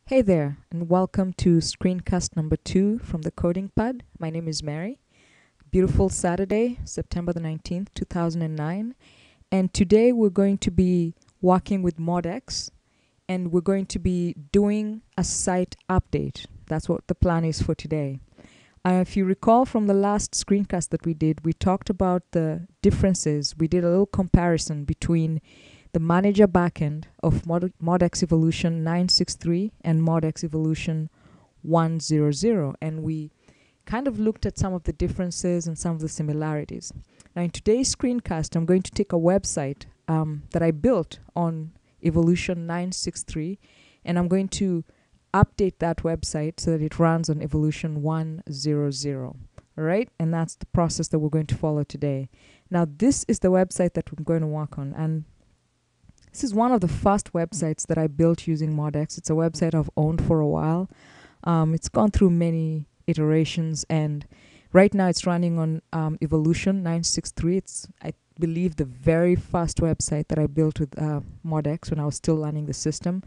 Hey there, and welcome to screencast number 2 from the Coding Pad. My name is Mary. Beautiful Saturday, September the 19th, 2009. And today we're going to be working with MODx, and we're going to be doing a site update. That's what the plan is for today. If you recall from the last screencast that we did, we talked about the differences. We did a little comparison between the manager backend of MODx Evolution 963 and MODx Evolution 100. And we kind of looked at some of the differences and some of the similarities. Now, in today's screencast, I'm going to take a website that I built on Evolution 963, and I'm going to update that website so that it runs on Evolution 100. All right, and that's the process that we're going to follow today. Now, this is the website that we're going to work on, and this is one of the first websites that I built using MODx. It's a website I've owned for a while. It's gone through many iterations, and right now it's running on Evolution 963. It's, I believe, the very first website that I built with MODx when I was still learning the system.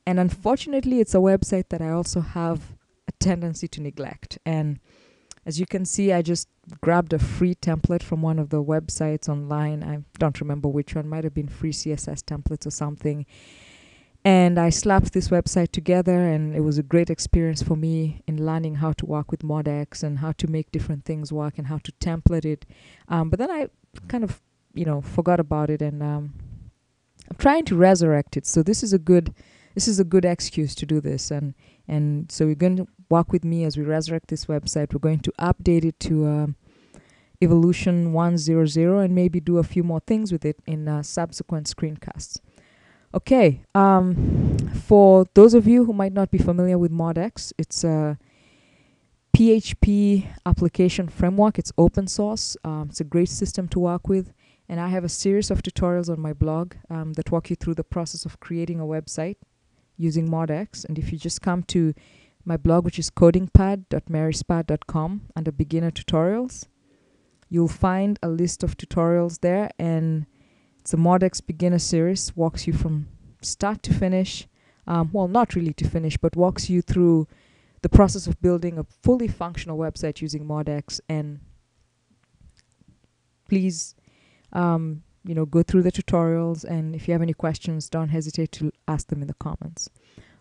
And unfortunately, it's a website that I also have a tendency to neglect. And as you can see, I just grabbed a free template from one of the websites online. I don't remember which one. Might have been free CSS templates or something. And I slapped this website together, and it was a great experience for me in learning how to work with MODx and how to make different things work and how to template it. But then I kind of, forgot about it, and I'm trying to resurrect it. So this is a good excuse to do this. And so you're going to walk with me as we resurrect this website. We're going to update it to Evolution 100 and maybe do a few more things with it in subsequent screencasts. Okay, for those of you who might not be familiar with MODx, it's a PHP application framework. It's open source. It's a great system to work with. And I have a series of tutorials on my blog that walk you through the process of creating a website using MODx. And if you just come to my blog, which is codingpad.maryspad.com, under beginner tutorials, you'll find a list of tutorials there, and it's a MODx beginner series, walks you from start to finish. Well, not really to finish, but walks you through the process of building a fully functional website using MODx. And please, go through the tutorials, and if you have any questions, don't hesitate to ask them in the comments.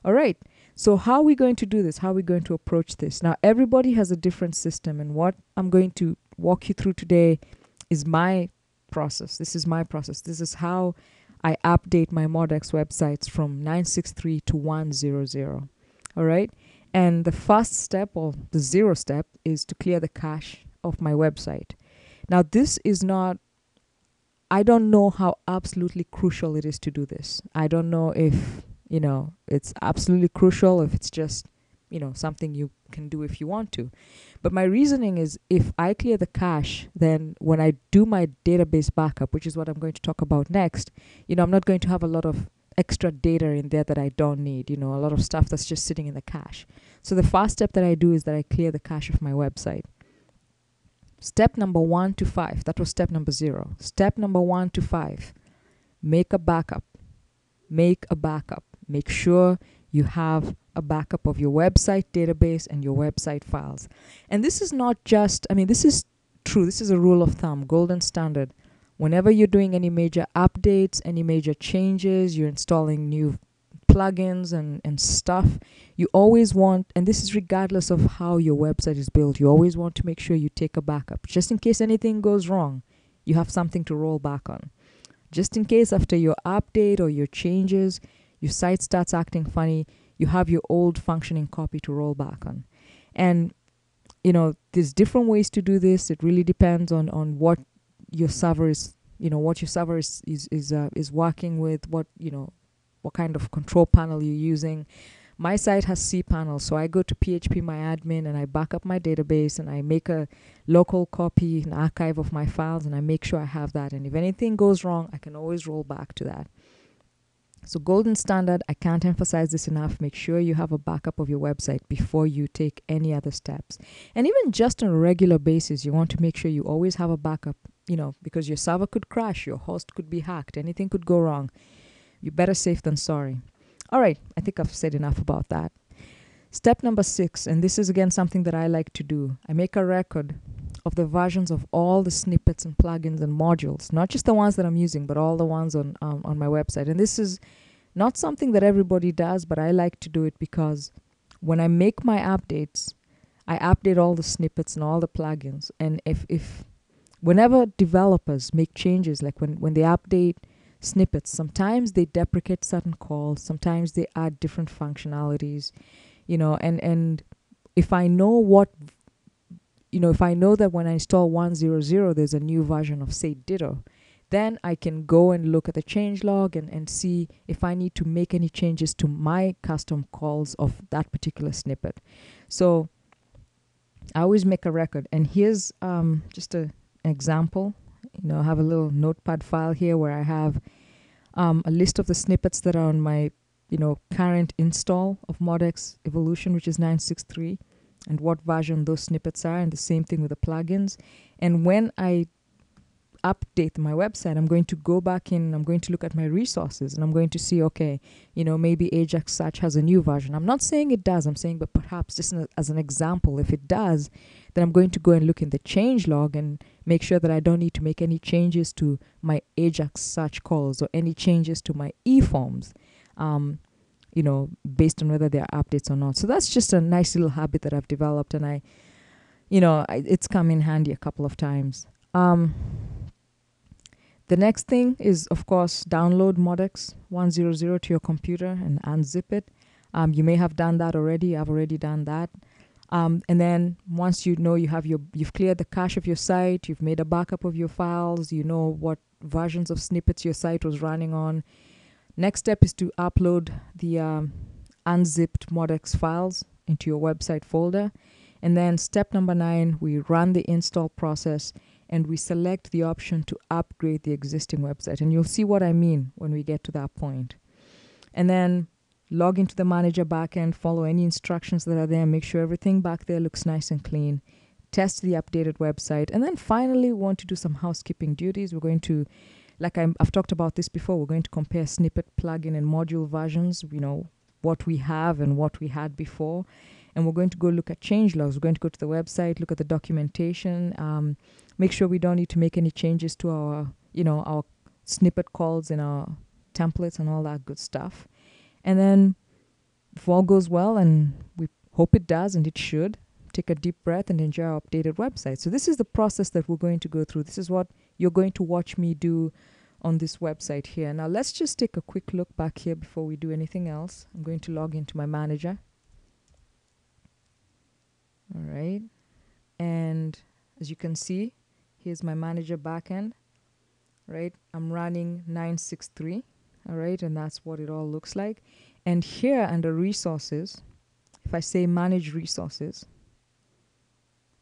All right, so how are we going to do this? How are we going to approach this? Now, everybody has a different system, and what I'm going to walk you through today is my process. This is my process. This is how I update my MODx websites from 963 to 100. All right, and the first step, or the 0 step, is to clear the cache of my website. Now, this is not, I don't know how absolutely crucial it is to do this. I don't know if, it's absolutely crucial, if it's just, something you can do if you want to. But my reasoning is, if I clear the cache, then when I do my database backup, which is what I'm going to talk about next, I'm not going to have a lot of extra data in there that I don't need, a lot of stuff that's just sitting in the cache. So the first step that I do is that I clear the cache of my website. Step number 1 to 5, that was step number 0. Step number 1 to 5, make a backup. Make a backup. Make sure you have a backup of your website database and your website files. And this is not just, this is true. This is a rule of thumb, golden standard. Whenever you're doing any major updates, any major changes, you're installing new plugins and stuff, you always want, and this is regardless of how your website is built, you always want to make sure you take a backup. Just in case anything goes wrong, you have something to roll back on. Just in case after your update or your changes, your site starts acting funny, you have your old functioning copy to roll back on. And, there's different ways to do this. It really depends on what your server is, what your server is working with, what kind of control panel you're using. My site has cPanel, so I go to phpMyAdmin and I back up my database and I make a local copy, an archive of my files, and I make sure I have that. And if anything goes wrong, I can always roll back to that. So golden standard, I can't emphasize this enough. Make sure you have a backup of your website before you take any other steps. And even just on a regular basis, you want to make sure you always have a backup, because your server could crash, your host could be hacked, anything could go wrong. You're better safe than sorry. All right, I think I've said enough about that. Step number 6, and this is again something that I like to do. I make a record of the versions of all the snippets and plugins and modules, not just the ones that I'm using, but all the ones on my website. And this is not something that everybody does, but I like to do it because when I make my updates, I update all the snippets and all the plugins. And if whenever developers make changes, like when they update snippets, sometimes they deprecate certain calls, sometimes they add different functionalities, and if I know if I know that when I install 100, there's a new version of, say, Ditto, then I can go and look at the changelog and see if I need to make any changes to my custom calls of that particular snippet. So I always make a record. And here's just an example. I have a little notepad file here where I have a list of the snippets that are on my current install of MODx Evolution, which is 963, and what version those snippets are, and the same thing with the plugins. And when I update my website, I'm going to go back in, I'm going to look at my resources, and I'm going to see, okay, maybe Ajax Search has a new version. I'm not saying it does, I'm saying, but perhaps just as an example, if it does, then I'm going to go and look in the changelog and make sure that I don't need to make any changes to my Ajax Search calls or any changes to my eForms, based on whether there are updates or not. So that's just a nice little habit that I've developed, and it's come in handy a couple of times. The next thing is, of course, download MODx 100 to your computer and unzip it. You may have done that already. I've already done that. And then once you've cleared the cache of your site, you've made a backup of your files, you know what versions of snippets your site was running on. Next step is to upload the unzipped MODx files into your website folder. And then step number 9, we run the install process and we select the option to upgrade the existing website. And you'll see what I mean when we get to that point. And then log into the manager backend, follow any instructions that are there, make sure everything back there looks nice and clean, test the updated website. And then finally, we want to do some housekeeping duties. We're going to, like I've talked about this before, we're going to compare snippet, plugin, and module versions, what we have and what we had before. And we're going to go look at changelogs. We're going to go to the website, look at the documentation, make sure we don't need to make any changes to our snippet calls and our templates and all that good stuff. And then if all goes well, and we hope it does, and it should, take a deep breath and enjoy our updated website. So this is the process that we're going to go through. This is what you're going to watch me do on this website here. Now let's just take a quick look back here before we do anything else. I'm going to log into my manager. All right. And as you can see, here's my manager backend, right? I'm running 963, all right? And that's what it all looks like. And here under resources, if I say manage resources,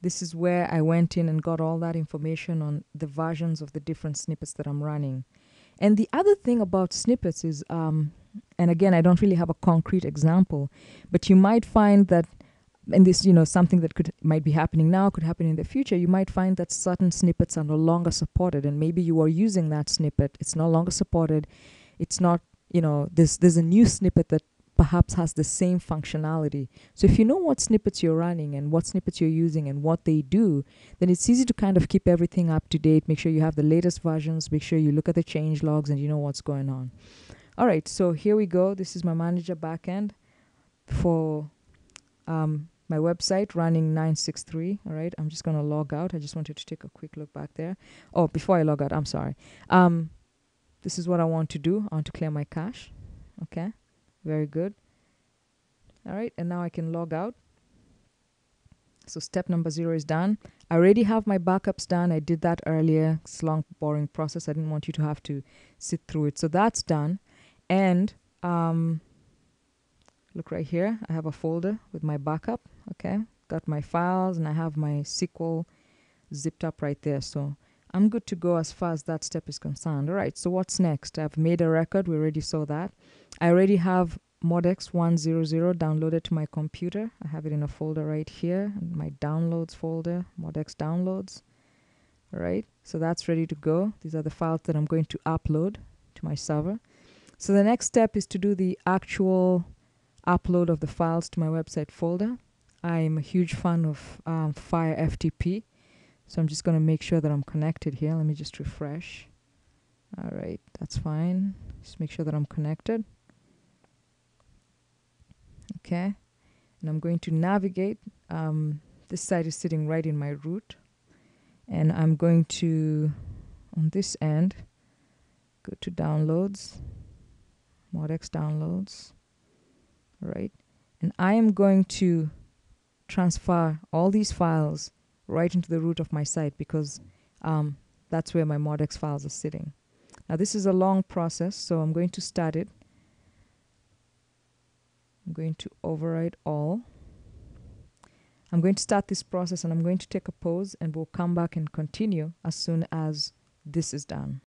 this is where I went in and got all that information on the versions of the different snippets that I'm running. And the other thing about snippets is, and again, I don't really have a concrete example, but you might find that, and this, something that might be happening now, could happen in the future, you might find that certain snippets are no longer supported, and maybe you are using that snippet, it's no longer supported, it's not, there's a new snippet that perhaps has the same functionality. So if you know what snippets you're running and what snippets you're using and what they do, then it's easy to kind of keep everything up to date, make sure you have the latest versions, make sure you look at the change logs and you know what's going on. All right, so here we go. This is my manager backend for my website running 963. All right, I'm just going to log out. I just wanted to take a quick look back there. Oh, before I log out, I'm sorry. This is what I want to do. I want to clear my cache. Okay, very good. All right, and now I can log out. So step number 0 is done. I already have my backups done. I did that earlier. It's a long, boring process. I didn't want you to have to sit through it. So that's done. And look right here. I have a folder with my backup. Okay, got my files and I have my SQL zipped up right there. So I'm good to go as far as that step is concerned. All right, so what's next? I've made a record. We already saw that. I already have MODx 100 downloaded to my computer. I have it in a folder right here, in my downloads folder, MODx downloads. All right, so that's ready to go. These are the files that I'm going to upload to my server. So the next step is to do the actual upload of the files to my website folder. I'm a huge fan of Fire FTP, so I'm just going to make sure that I'm connected here. Let me just refresh. All right, that's fine. Just make sure that I'm connected. Okay, and I'm going to navigate. This site is sitting right in my root, and I'm going to, on this end, go to downloads, MODx downloads, right? And I am going to transfer all these files right into the root of my site because that's where my MODx files are sitting. Now this is a long process, so I'm going to start it. I'm going to override all. I'm going to start this process and I'm going to take a pause, and we'll come back and continue as soon as this is done.